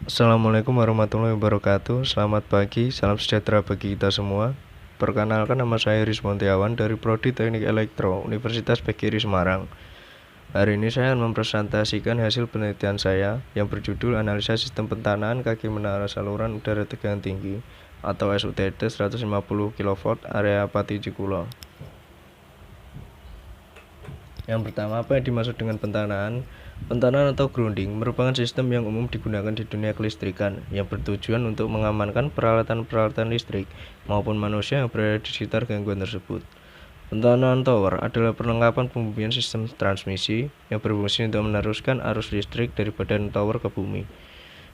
Assalamualaikum warahmatullahi wabarakatuh. Selamat pagi, salam sejahtera bagi kita semua. Perkenalkan, nama saya Rizky Montiawan dari Prodi Teknik Elektro Universitas PGRI Semarang. Hari ini saya akan mempresentasikan hasil penelitian saya yang berjudul Analisa Sistem Pentanaan Kaki Menara Saluran Udara Tegangan Tinggi atau SUTT 150 kV area Pati Cikulo. Yang pertama, apa yang dimaksud dengan pentanaan? Pentanaan atau grounding merupakan sistem yang umum digunakan di dunia kelistrikan yang bertujuan untuk mengamankan peralatan-peralatan listrik maupun manusia yang berada di sekitar gangguan tersebut. Pentanaan tower adalah perlengkapan pembumian sistem transmisi yang berfungsi untuk meneruskan arus listrik dari badan tower ke bumi.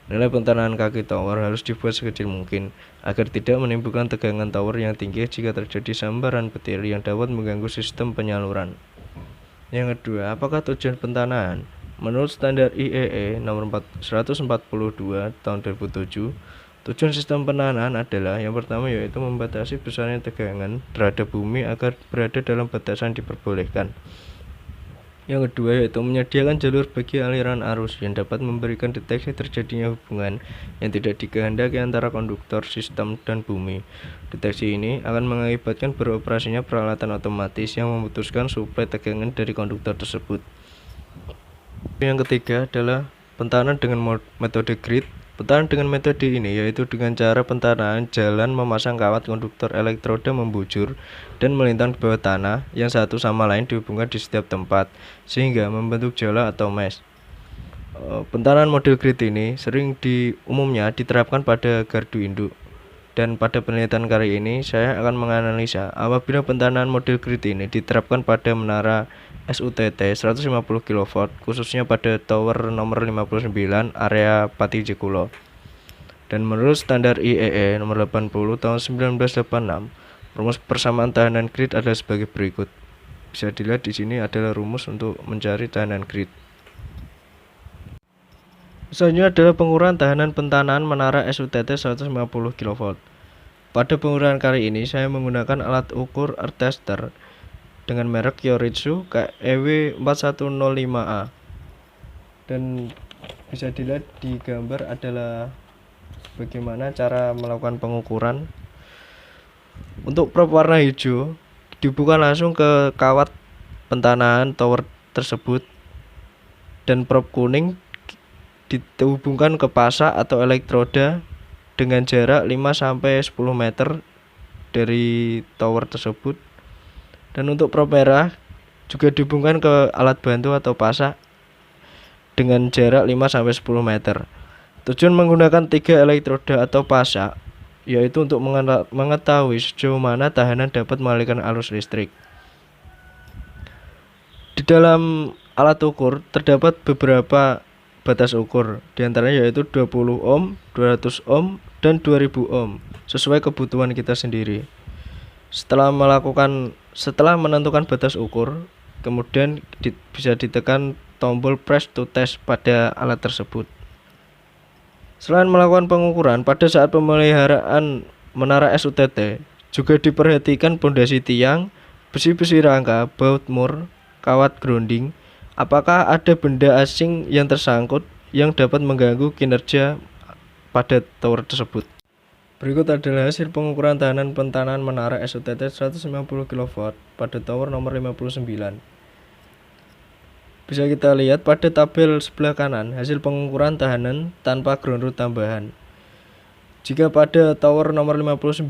Nilai pentanaan kaki tower harus dibuat sekecil mungkin agar tidak menimbulkan tegangan tower yang tinggi jika terjadi sambaran petir yang dapat mengganggu sistem penyaluran. Yang kedua, apakah tujuan pentanaan? Menurut standar IEE nomor 142 tahun 2007, tujuan sistem pentanaan adalah yang pertama yaitu membatasi besarnya tegangan terhadap bumi agar berada dalam batasan diperbolehkan. Yang kedua yaitu menyediakan jalur bagi aliran arus yang dapat memberikan deteksi terjadinya hubungan yang tidak dikehendaki antara konduktor, sistem, dan bumi. Deteksi ini akan mengakibatkan beroperasinya peralatan otomatis yang memutuskan suplai tegangan dari konduktor tersebut. Yang ketiga adalah pentanaan dengan metode grid. Pentanaan dengan metode ini yaitu dengan cara pentanaan jalan memasang kawat konduktor elektroda membujur dan melintang di bawah tanah yang satu sama lain dihubungkan di setiap tempat sehingga membentuk jala atau mesh. Pentanaan model grid ini sering umumnya diterapkan pada gardu induk. Dan pada penelitian kali ini saya akan menganalisa apabila pentanaan model grid ini diterapkan pada menara SUTT 150 kV khususnya pada tower nomor 59 area Pati Cikulo. Dan menurut standar IEE nomor 80 tahun 1986, rumus persamaan tahanan grid adalah sebagai berikut. Bisa dilihat di sini adalah rumus untuk mencari tahanan grid. Selanjutnya adalah pengukuran tahanan pentanaan menara SUTT 150 kV. Pada pengukuran kali ini saya menggunakan alat ukur earth tester dengan merek Kyoritsu KEW4105A. Dan bisa dilihat di gambar adalah bagaimana cara melakukan pengukuran. Untuk probe warna hijau dibuka langsung ke kawat pentanaan tower tersebut, dan probe kuning dihubungkan ke pasak atau elektroda dengan jarak 5-10 meter dari tower tersebut. Dan untuk probe merah juga dihubungkan ke alat bantu atau pasak dengan jarak 5-10 meter. Tujuan menggunakan 3 elektroda atau pasak yaitu untuk mengetahui sejauh mana tahanan dapat mengalirkan arus listrik. Di dalam alat ukur terdapat beberapa batas ukur, diantaranya yaitu 20 ohm, 200 ohm, dan 2000 ohm sesuai kebutuhan kita sendiri. Setelah menentukan batas ukur, kemudian bisa ditekan tombol press to test pada alat tersebut. Selain melakukan pengukuran, pada saat pemeliharaan menara SUTT juga diperhatikan pondasi tiang, besi-besi rangka, baut mur, kawat grounding. Apakah ada benda asing yang tersangkut yang dapat mengganggu kinerja pada tower tersebut? Berikut adalah hasil pengukuran tahanan pentanaan menara SUTT 150 kV pada tower nomor 59. Bisa kita lihat pada tabel sebelah kanan hasil pengukuran tahanan tanpa ground root tambahan. Jika pada tower nomor 59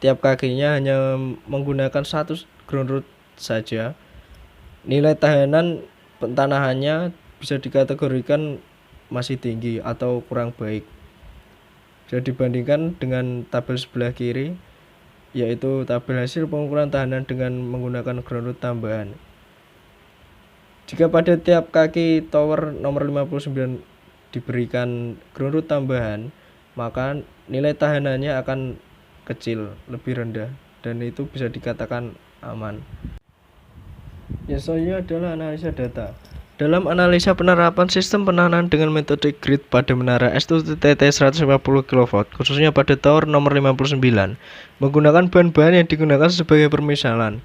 tiap kakinya hanya menggunakan satu ground root saja, nilai tahanan pentanahannya bisa dikategorikan masih tinggi atau kurang baik. Bisa dibandingkan dengan tabel sebelah kiri, yaitu tabel hasil pengukuran tahanan dengan menggunakan ground root tambahan. Jika pada tiap kaki tower nomor 59 diberikan ground root tambahan, maka nilai tahanannya akan kecil, lebih rendah, dan itu bisa dikatakan aman. Yang selanjutnya adalah analisa data. Dalam analisa penerapan sistem penanganan dengan metode grid pada menara SUTT 150 kV khususnya pada tower nomor 59 menggunakan bahan-bahan yang digunakan sebagai permisalan.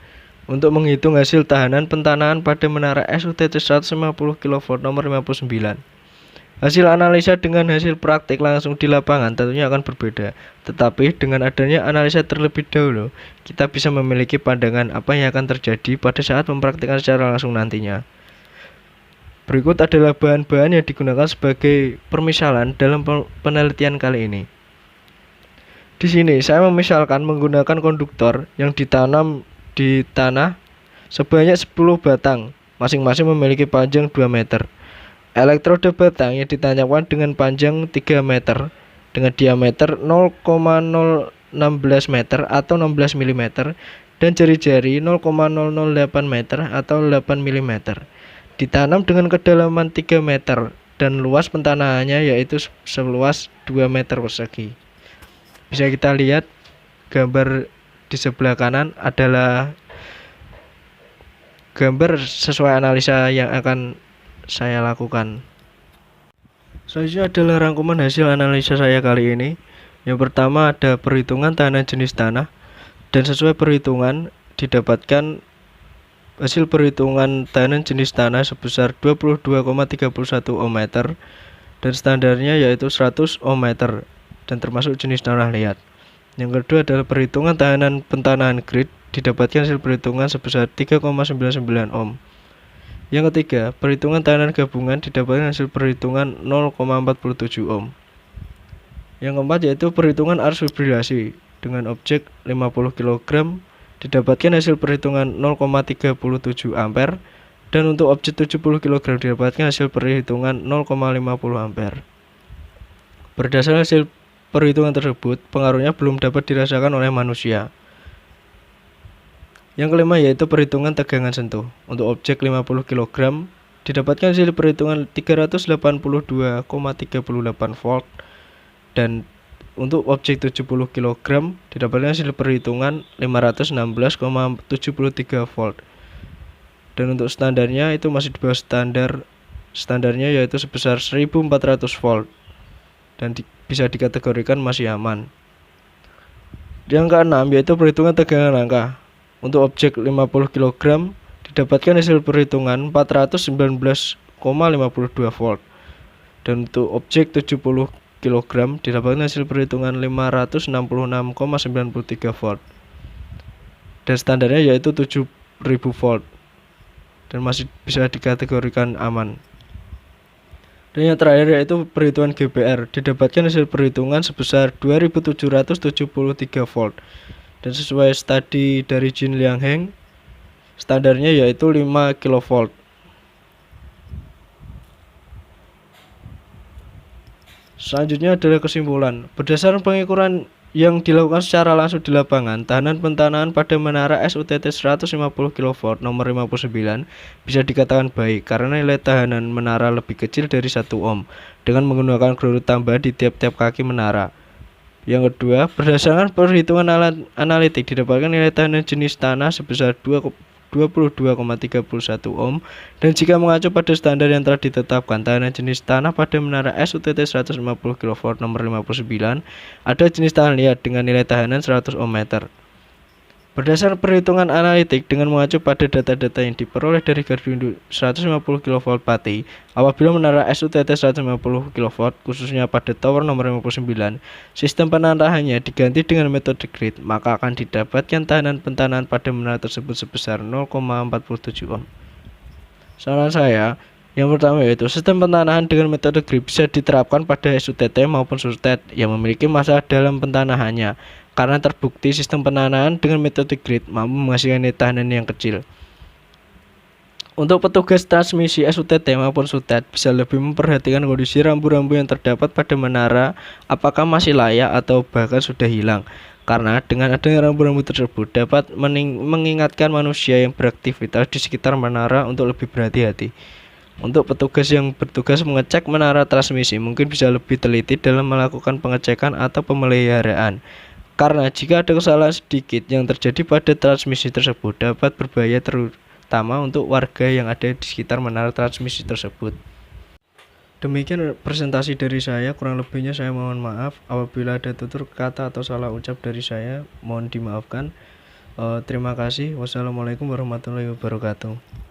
untuk menghitung hasil tahanan pentanahan pada menara SUTT 150 kV nomor 59. Hasil analisa dengan hasil praktik langsung di lapangan tentunya akan berbeda. Tetapi dengan adanya analisa terlebih dahulu, kita bisa memiliki pandangan apa yang akan terjadi pada saat mempraktikkan secara langsung nantinya. Berikut adalah bahan-bahan yang digunakan sebagai permisalan dalam penelitian kali ini. Di sini saya memisalkan menggunakan konduktor yang ditanam di tanah sebanyak 10 batang, masing-masing memiliki panjang 2 meter. Elektroda batang yang ditancapkan dengan panjang 3 meter dengan diameter 0,016 meter atau 16 mm dan jari-jari 0,008 meter atau 8 mm. Ditanam dengan kedalaman 3 meter dan luas pentanahannya yaitu seluas 2 meter persegi. Bisa kita lihat gambar di sebelah kanan adalah gambar sesuai analisa yang akan saya lakukan. Selanjutnya adalah rangkuman hasil analisa saya kali ini. Yang pertama ada perhitungan tahanan jenis tanah, dan sesuai perhitungan didapatkan hasil perhitungan tahanan jenis tanah sebesar 22,31 ohm meter dan standarnya yaitu 100 ohm meter dan termasuk jenis tanah liat. Yang kedua adalah perhitungan tahanan pentanahan grid, didapatkan hasil perhitungan sebesar 3,99 ohm. Yang ketiga, perhitungan tahanan gabungan didapatkan hasil perhitungan 0,47 ohm. Yang keempat yaitu perhitungan arus fibrilasi dengan objek 50 kg didapatkan hasil perhitungan 0,37 ampere dan untuk objek 70 kg didapatkan hasil perhitungan 0,50 ampere. Berdasarkan hasil perhitungan tersebut, pengaruhnya belum dapat dirasakan oleh manusia. Yang kelima yaitu perhitungan tegangan sentuh. Untuk objek 50 kg didapatkan hasil perhitungan 382,38 volt dan untuk objek 70 kg didapatkan hasil perhitungan 516,73 volt. Dan untuk standarnya itu masih di bawah standarnya yaitu sebesar 1400 volt dan bisa dikategorikan masih aman. Yang keenam yaitu perhitungan tegangan angka. Untuk objek 50 kg didapatkan hasil perhitungan 419,52 volt dan untuk objek 70 kg didapatkan hasil perhitungan 566,93 volt dan standarnya yaitu 7000 volt dan masih bisa dikategorikan aman. Dan yang terakhir yaitu perhitungan GPR, didapatkan hasil perhitungan sebesar 2773 volt dan sesuai studi dari Jin Liang Heng, standarnya yaitu 5 kV. Selanjutnya adalah kesimpulan. Berdasarkan pengukuran yang dilakukan secara langsung di lapangan, tahanan pentanahan pada menara SUTT 150 kV nomor 59 bisa dikatakan baik karena nilai tahanan menara lebih kecil dari 1 ohm dengan menggunakan ground tambahan di tiap-tiap kaki menara. Yang kedua, berdasarkan perhitungan analitik didapatkan nilai tahanan jenis tanah sebesar 22,31 ohm dan jika mengacu pada standar yang telah ditetapkan, tahanan jenis tanah pada menara SUTT 150 kV nomor 59 ada jenis tanah liat dengan nilai tahanan 100 ohm meter. Berdasarkan perhitungan analitik dengan mengacu pada data-data yang diperoleh dari gardu induk 150 kV Pati, apabila menara SUTT 150 kV khususnya pada tower nomor 59, sistem penarahannya diganti dengan metode grid, maka akan didapatkan tahanan pentanahan pada menara tersebut sebesar 0,47 ohm. Saran saya, yang pertama yaitu sistem pentanahan dengan metode grid bisa diterapkan pada SUTT maupun SUTET yang memiliki masalah dalam pentanahannya. Karena terbukti sistem penanahan dengan metode grid mampu menghasilkan nilai tahanan yang kecil. Untuk petugas transmisi SUTT maupun SUTET bisa lebih memperhatikan kondisi rambu-rambu yang terdapat pada menara apakah masih layak atau bahkan sudah hilang. Karena dengan adanya rambu-rambu tersebut dapat mengingatkan manusia yang beraktivitas di sekitar menara untuk lebih berhati-hati. Untuk petugas yang bertugas mengecek menara transmisi mungkin bisa lebih teliti dalam melakukan pengecekan atau pemeliharaan. Karena jika ada kesalahan sedikit yang terjadi pada transmisi tersebut dapat berbahaya terutama untuk warga yang ada di sekitar menara transmisi tersebut. Demikian presentasi dari saya, kurang lebihnya saya mohon maaf. Apabila ada tutur kata atau salah ucap dari saya, mohon dimaafkan. Terima kasih. Wassalamualaikum warahmatullahi wabarakatuh.